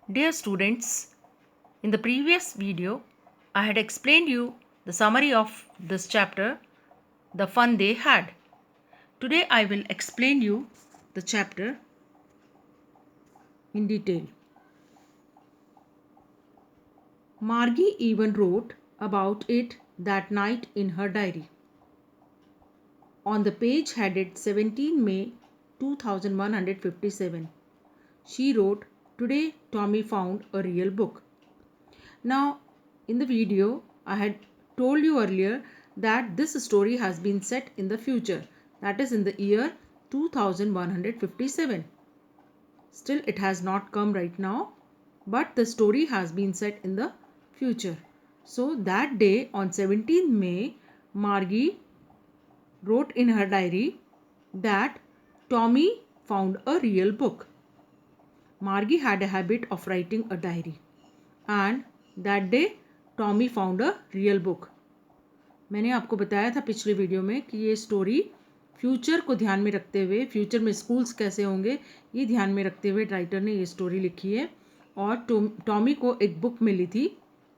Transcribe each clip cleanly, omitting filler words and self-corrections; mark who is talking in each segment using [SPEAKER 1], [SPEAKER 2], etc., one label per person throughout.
[SPEAKER 1] Dear students, in the previous video, I had explained you the summary of this chapter, the fun they had. Today I will explain you the chapter in detail. Margie even wrote about it that night in her diary. On the page headed 17 May 2157, she wrote, "Today Tommy found a real book." Now, in the video, I had told you earlier that this story has been set in the future, that is in the year 2157. Still, it has not come right now, but the story has been set in the future. So, that day on 17th May, Margie wrote in her diary that Tommy found a real book. Margie had a habit of writing a diary, and that day Tommy found a real book. मैंने आपको बताया था पिछले video में कि ये story future को ध्यान में रखते हुए, फ्यूचर में स्कूल्स कैसे होंगे ये ध्यान में रखते हुए राइटर ने ये स्टोरी लिखी है। और टॉमी को एक बुक मिली थी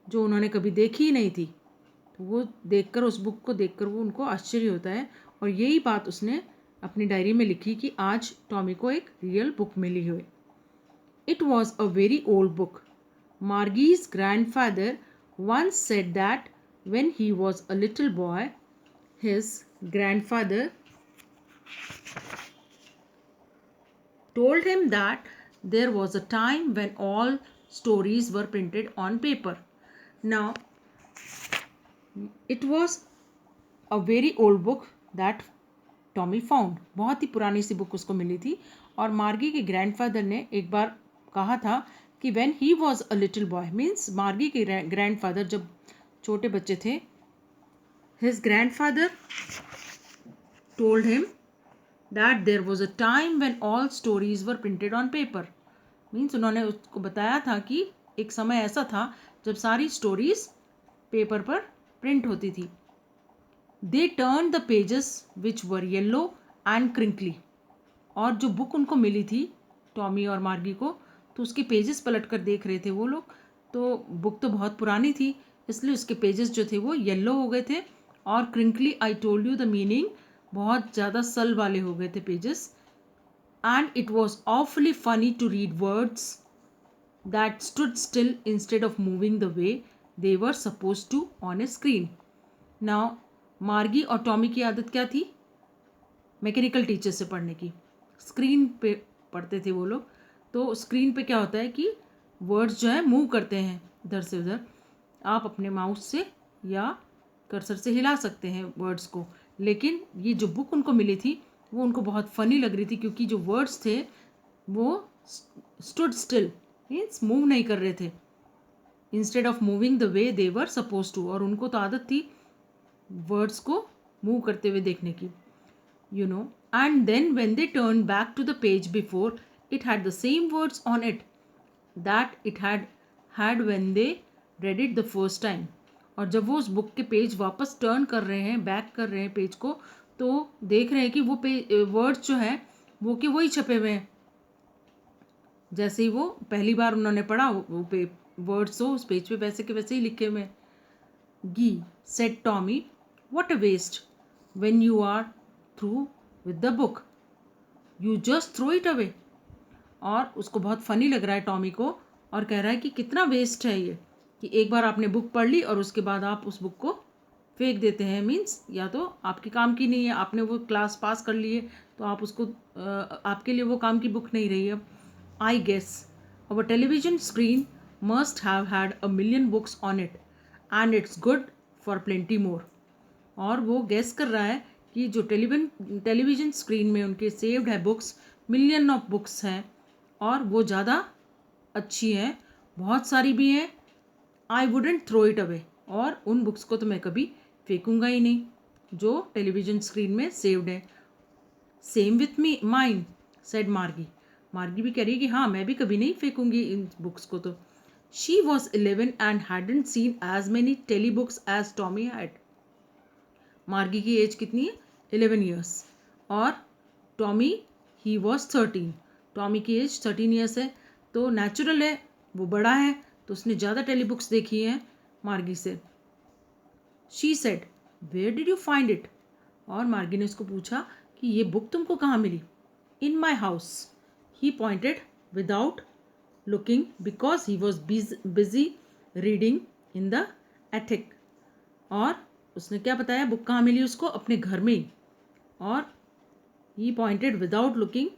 [SPEAKER 1] जो उन्होंने कभी देखी ही नहीं थी, तो वो देखकर, उस बुक को देखकर वो उनको आश्चर्य होता है, और यही बात उसने अपनी डायरी में लिखी कि आज टॉमी को एक रियल बुक मिली है। It was a very old book. Margie's grandfather once said that when he was a little boy, his grandfather told him that there was a time when all stories were printed on paper. Now, it was a very old book that Tommy found. बहुत ही पुरानी सी book उसको मिली थी, और मार्गी के grandfather ने एक बार कहा था कि when he was a little boy, means Margie के ग्रैंडफादर जब छोटे बच्चे थे, his grandfather told him that there was a time when all stories were printed on paper. Means उन्होंने उसको बताया था कि एक समय ऐसा था जब सारी स्टोरीज पेपर पर प्रिंट होती थी। They turn the pages which were yellow and crinkly. और जो बुक उनको मिली थी टॉमी और मार्गी को, तो उसके पेजेस पलट कर देख रहे थे वो लोग, तो बुक तो बहुत पुरानी थी, इसलिए उसके पेजेस जो थे वो येलो हो गए थे, और crinkly, I told you the meaning, बहुत ज़्यादा सल वाले हो गए थे pages. And it was awfully funny to read words that stood still instead of moving the way they were supposed to on a screen. Now, Margie और Tommy की आदत क्या थी? मैकेनिकल टीचर से पढ़ने की। स्क्रीन पे पढ़ते थे वो लोग, तो स्क्रीन पे क्या होता है कि वर्ड्स जो है मूव करते हैं इधर से उधर। आप अपने माउस से या कर्सर से हिला सकते हैं वर्ड्स को, लेकिन ये जो बुक उनको मिली थी वो उनको बहुत फ़नी लग रही थी, क्योंकि जो वर्ड्स थे वो स्टूड स्टिल, मीन्स मूव नहीं कर रहे थे, instead of moving the way they were supposed to. और उनको तो आदत थी वर्ड्स को मूव करते हुए देखने की, you know. And then when they turned back to the page before, it had the same words on it that it had when they read it the first time. और जब वो उस book के page वापस turn कर रहे हैं, back कर रहे हैं पेज को, तो देख रहे हैं कि वो वर्ड्स जो है वो कि वही छपे हुए हैं जैसे ही वो पहली बार उन्होंने पढ़ा, वो वर्ड्स हो उस पेज पे वैसे के वैसे ही लिखे हुए हैं। गी said Tommy, what a waste. When you are through with the book, you just throw it away. और उसको बहुत फ़नी लग रहा है टॉमी को, और कह रहा है कि कितना वेस्ट है ये, कि एक बार आपने बुक पढ़ ली और उसके बाद आप उस बुक को फेंक देते हैं। मीन्स या तो आपके काम की नहीं है, आपने वो क्लास पास कर ली है, तो आप उसको आपके लिए वो काम की बुक नहीं रही है। I guess our television screen must have had a million books on it and it's good for plenty more. और वो गैस कर रहा है कि जो टेलीविज़न स्क्रीन में उनके सेव्ड है बुक्स, मिलियन ऑफ बुक्स हैं, और वो ज़्यादा अच्छी हैं, बहुत सारी भी हैं। I wouldn't throw it away. और उन बुक्स को तो मैं कभी फेंकूंगा ही नहीं जो टेलीविज़न स्क्रीन में सेव्ड है। Same with me mine said मार्गी। मार्गी भी कह रही है कि हाँ, मैं भी कभी नहीं फेंकूंगी इन बुक्स को। तो she was 11 and hadn't seen as many telebooks as Tommy had. Margie की एज कितनी है? 11 ईयर्स। और टॉमी, ही वॉज 13। टॉमी की एज 13 ईयर्स है, तो नेचुरल है वो बड़ा है तो उसने ज़्यादा टेली बुक्स देखी हैं मार्गी से. She said, where did you find it? और मार्गी ने उसको पूछा कि ये बुक तुमको कहाँ मिली? In my house. He pointed without looking because he was busy reading in the attic. और उसने क्या बताया बुक कहाँ मिली उसको? अपने घर में ही. और he pointed without looking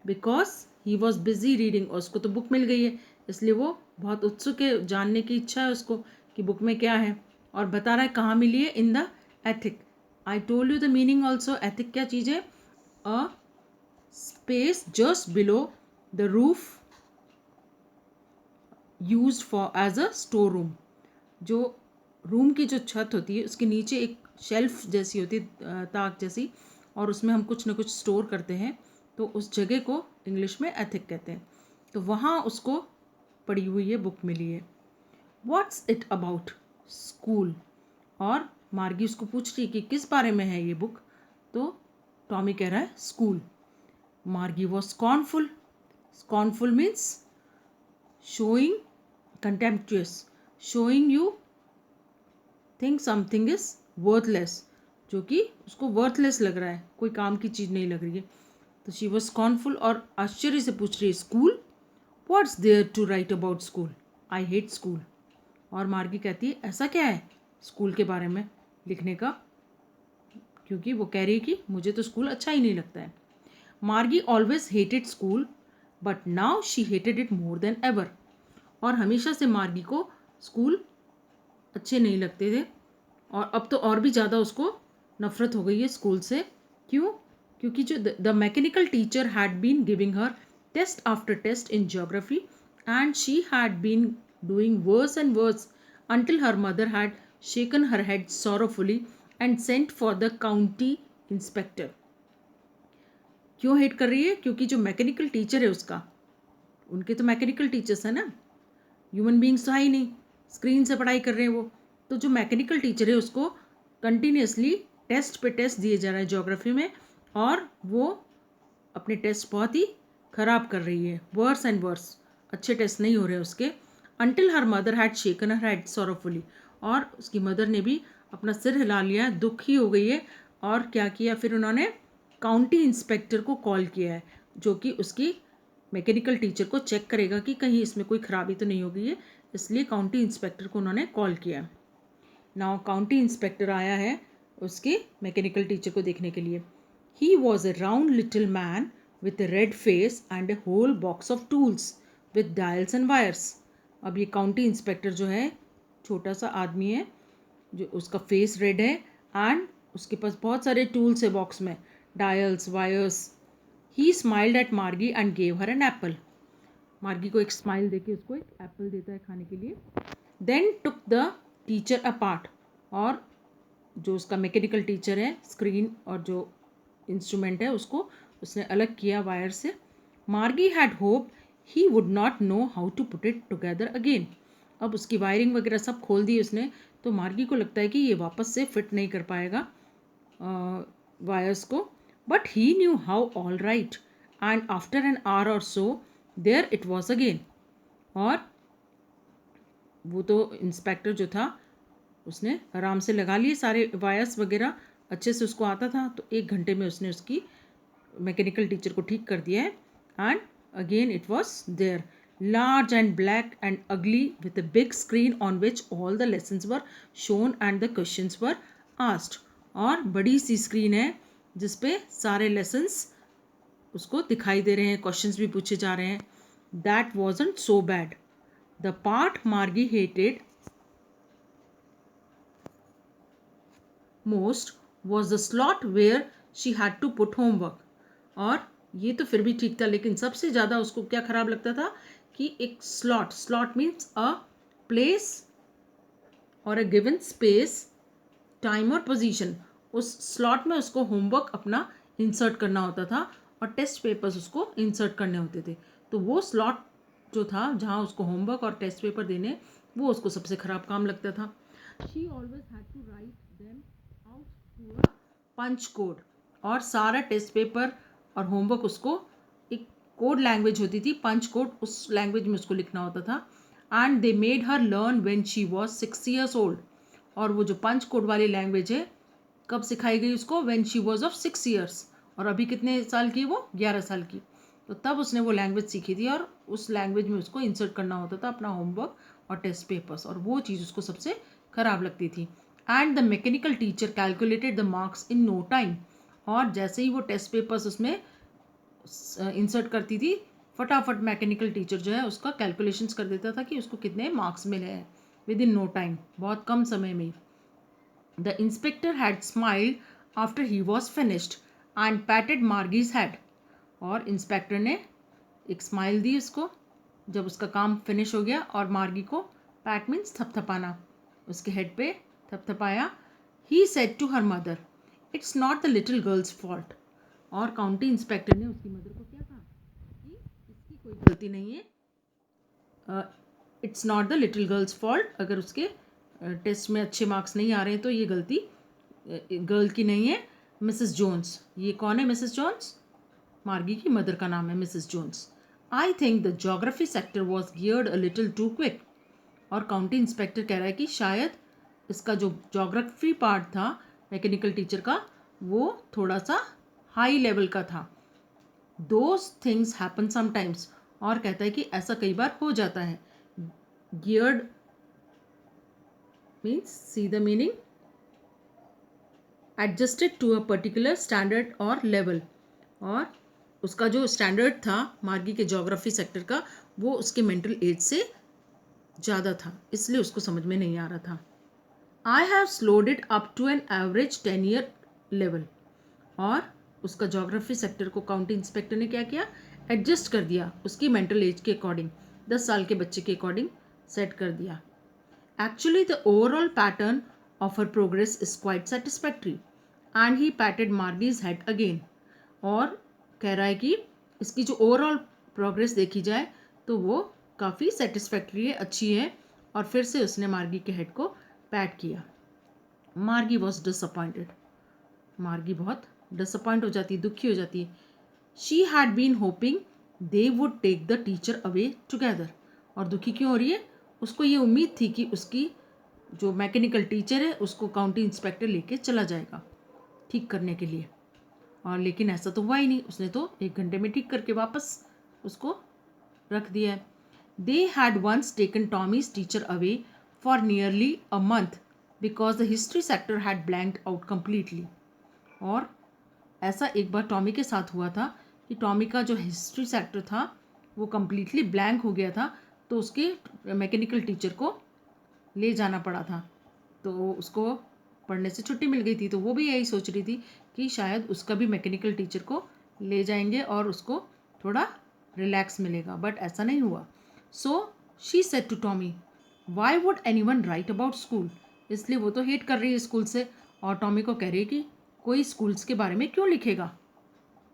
[SPEAKER 1] because he was busy reading. और उसको तो बुक मिल गई है इसलिए वो बहुत उत्सुक है, जानने की इच्छा है उसको कि बुक में क्या है. और बता रहा है कहाँ मिली है? In the attic. I told you the meaning also. Attic क्या चीज़ है? A space just below the roof used for as a store room. जो रूम की जो छत होती है उसके नीचे एक शेल्फ जैसी होती है, ताक जैसी, और उसमें हम कुछ ना कुछ स्टोर करते हैं, तो उस जगह को इंग्लिश में एथिक कहते हैं. तो वहाँ उसको पड़ी हुई है बुक मिली है. What's it about? स्कूल. और मार्गी उसको पूछ रही कि किस बारे में है ये बुक. तो टॉमी कह रहा है school. Margie was scornful. Scornful means showing contemptuous, showing you think something is worthless, जो कि उसको worthless लग रहा है, कोई काम की चीज़ नहीं लग रही है. तो she was scornful और आश्चर्य से पूछ रही है school. What's there to write about school? I hate school. और मार्गी कहती है ऐसा क्या है स्कूल के बारे में लिखने का, क्योंकि वो कह रही है कि मुझे तो स्कूल अच्छा ही नहीं लगता है. मार्गी always hated school but now she hated it more than ever. और हमेशा से मार्गी को स्कूल अच्छे नहीं लगते थे और अब तो और भी ज़्यादा उसको नफ़रत हो गई है स्कूल से. क्यों? क्योंकि जो the mechanical teacher had been giving her test after test in geography and she had been doing worse and worse until her mother had shaken her head sorrowfully and sent for the county inspector. क्यों hate कर रही है? क्योंकि जो mechanical teacher है उसका, उनके तो मैकेनिकल टीचर्स है ना, ह्यूमन बींग्स तो है ही नहीं, स्क्रीन से पढ़ाई कर रहे हैं वो. तो जो मैकेनिकल टीचर है उसको कंटिन्यूसली टेस्ट पे टेस्ट दिए जा रहे हैं ज्योग्राफी में, और वो अपने टेस्ट बहुत ही ख़राब कर रही है, वर्स एंड वर्स. अच्छे टेस्ट नहीं हो रहे उसके. Until her mother had shaken her head sorrowfully. और उसकी मदर ने भी अपना सिर हिला लिया, दुखी हो गई है. और क्या किया फिर उन्होंने? काउंटी इंस्पेक्टर को कॉल किया है, जो कि उसकी मैकेनिकल टीचर को चेक करेगा कि कहीं इसमें कोई ख़राबी तो नहीं हो गई है. इसलिए काउंटी इंस्पेक्टर को उन्होंने कॉल किया. नाउ काउंटी इंस्पेक्टर आया है उसके मैकेनिकल टीचर को देखने के लिए. He was a round little man with a red face and a whole box of tools with dials and wires. अब ये काउंटी इंस्पेक्टर जो है छोटा सा आदमी है, जो उसका फेस रेड है एंड उसके पास बहुत सारे टूल्स है बॉक्स में, dials, wires. He smiled at Margie and gave her an apple. Margie को एक स्माइल देके उसको एक एप्पल देता है खाने के लिए. Then took the teacher apart. और जो उसका मैकेनिकल टीचर है, स्क्रीन और जो इंस्ट्रूमेंट है उसको उसने अलग किया वायर से. Margie had hoped he would not know how to put it together again. अब उसकी वायरिंग वगैरह सब खोल दी उसने, तो मार्गी को लगता है कि ये वापस से फिट नहीं कर पाएगा वायर्स को. But he knew how all right and after an hour or so there it was again. और वो तो इंस्पेक्टर जो था उसने आराम से लगा लिए सारे वायर्स वगैरह, अच्छे से उसको आता था. तो 1 घंटे में उसने उसकी मैकेनिकल टीचर को ठीक कर दिया है. And again it was there, large and black and ugly with a big screen on which all the lessons were shown and the questions were asked. और बड़ी सी स्क्रीन है जिस पे सारे लेसन्स उसको दिखाई दे रहे हैं, क्वेश्चंस भी पूछे जा रहे हैं. That wasn't so bad. The part Margie hated most was the slot where she had to put homework. और ये तो फिर भी ठीक था, लेकिन सबसे ज़्यादा उसको क्या ख़राब लगता था कि एक स्लॉट मीन्स अ प्लेस और अ गिवन स्पेस, टाइम और पोजीशन. उस स्लॉट में उसको होमवर्क अपना इंसर्ट करना होता था और टेस्ट पेपर्स उसको इंसर्ट करने होते थे. तो वो स्लॉट जो था जहाँ उसको होमवर्क और टेस्ट पेपर देने, वो उसको सबसे ख़राब काम लगता था. She always had to write them out through a punch code. और सारा टेस्ट पेपर और होमवर्क उसको एक कोड लैंग्वेज होती थी, पंच कोड, उस लैंग्वेज में उसको लिखना होता था. And they made her learn when she was 6 years old. और वो जो पंच कोड वाली लैंग्वेज है कब सिखाई गई उसको? When she was of 6 years. और अभी कितने साल की? वो 11 साल की. तो तब उसने वो लैंग्वेज सीखी थी और उस लैंग्वेज में उसको इंसर्ट करना होता था अपना होमवर्क और टेस्ट पेपर्स, और वो चीज़ उसको सबसे ख़राब लगती थी. And the mechanical teacher calculated the marks in no time. और जैसे ही वो टेस्ट पेपर्स उसमें इंसर्ट करती थी, फटाफट मैकेनिकल टीचर जो है उसका कैलकुलेशंस कर देता था कि उसको कितने मार्क्स मिले हैं विद इन नो टाइम, बहुत कम समय में. The inspector had smiled after he was finished and patted Margie's head. और इंस्पेक्टर ने एक स्माइल दी उसको जब उसका काम फिनिश हो गया, और मार्गी को पैट मीन्स थपथपाना, उसके हेड पे थपथपाया. He said to her mother, it's not the little girl's fault. और काउंटी इंस्पेक्टर ने उसकी मदर को क्या कहा कि इसकी कोई गलती नहीं है, it's not the little girl's fault. अगर उसके टेस्ट में अच्छे मार्क्स नहीं आ रहे हैं तो ये गलती गर्ल की नहीं है, मिसेस जोन्स. ये कौन है मिसेस जोन्स? मार्गी की मदर का नाम है Mrs Jones. I think the geography sector was geared a little too quick. और काउंटी इंस्पेक्टर कह रहा है कि शायद इसका जो जोग्राफी पार्ट था मैकेनिकल टीचर का वो थोड़ा सा हाई लेवल का था. Those things happen sometimes. और कहता है कि ऐसा कई बार हो जाता है. Geared means, see the meaning, adjusted to a particular standard और लेवल. और उसका जो स्टैंडर्ड था मार्गी के जोग्राफी सेक्टर का वो उसके मेंटल एज से ज़्यादा था, इसलिए उसको समझ में नहीं आ रहा था. I have slowed it up to an average 10 year level. और उसका जोग्राफी सेक्टर को काउंटी इंस्पेक्टर ने क्या किया? एडजस्ट कर दिया उसकी मेंटल एज के अकॉर्डिंग, 10 साल के बच्चे के अकॉर्डिंग सेट कर दिया. Actually the overall pattern of her progress is quite satisfactory. And he patted Margie's head again. और कह रहा है कि इसकी जो ओवरऑल प्रोग्रेस देखी जाए तो वो काफ़ी सेटिस्फैक्ट्री है, अच्छी है. और फिर से उसने मार्गी के हेड को पैट किया. मार्गी वॉज डिसअपॉइंटेड. मार्गी बहुत डिसअपॉइंट हो जाती है, दुखी हो जाती है. She had been hoping they would take the teacher away together. और दुखी क्यों हो रही है? उसको ये उम्मीद थी कि उसकी जो मैकेनिकल टीचर है उसको काउंटी इंस्पेक्टर लेके चला जाएगा ठीक करने के लिए. और लेकिन ऐसा तो हुआ ही नहीं, उसने तो 1 घंटे में ठीक करके वापस उसको रख दिया है. They had once taken Tommy's teacher away for nearly a month because the history sector had blanked out completely. और ऐसा एक बार टॉमी के साथ हुआ था कि टॉमी का जो हिस्ट्री सेक्टर था वो कम्प्लीटली ब्लैंक हो गया था, तो उसके मैकेनिकल टीचर को ले जाना पड़ा था. तो उसको पढ़ने से छुट्टी मिल गई थी, तो वो भी यही सोच रही थी कि शायद उसका भी मैकेनिकल टीचर को ले जाएंगे और उसको थोड़ा रिलैक्स मिलेगा, बट ऐसा नहीं हुआ. So she said to Tommy, why would anyone write about school. इसलिए वो तो हेट कर रही है स्कूल से, और टॉमी को कह रही है कि कोई स्कूल्स के बारे में क्यों लिखेगा.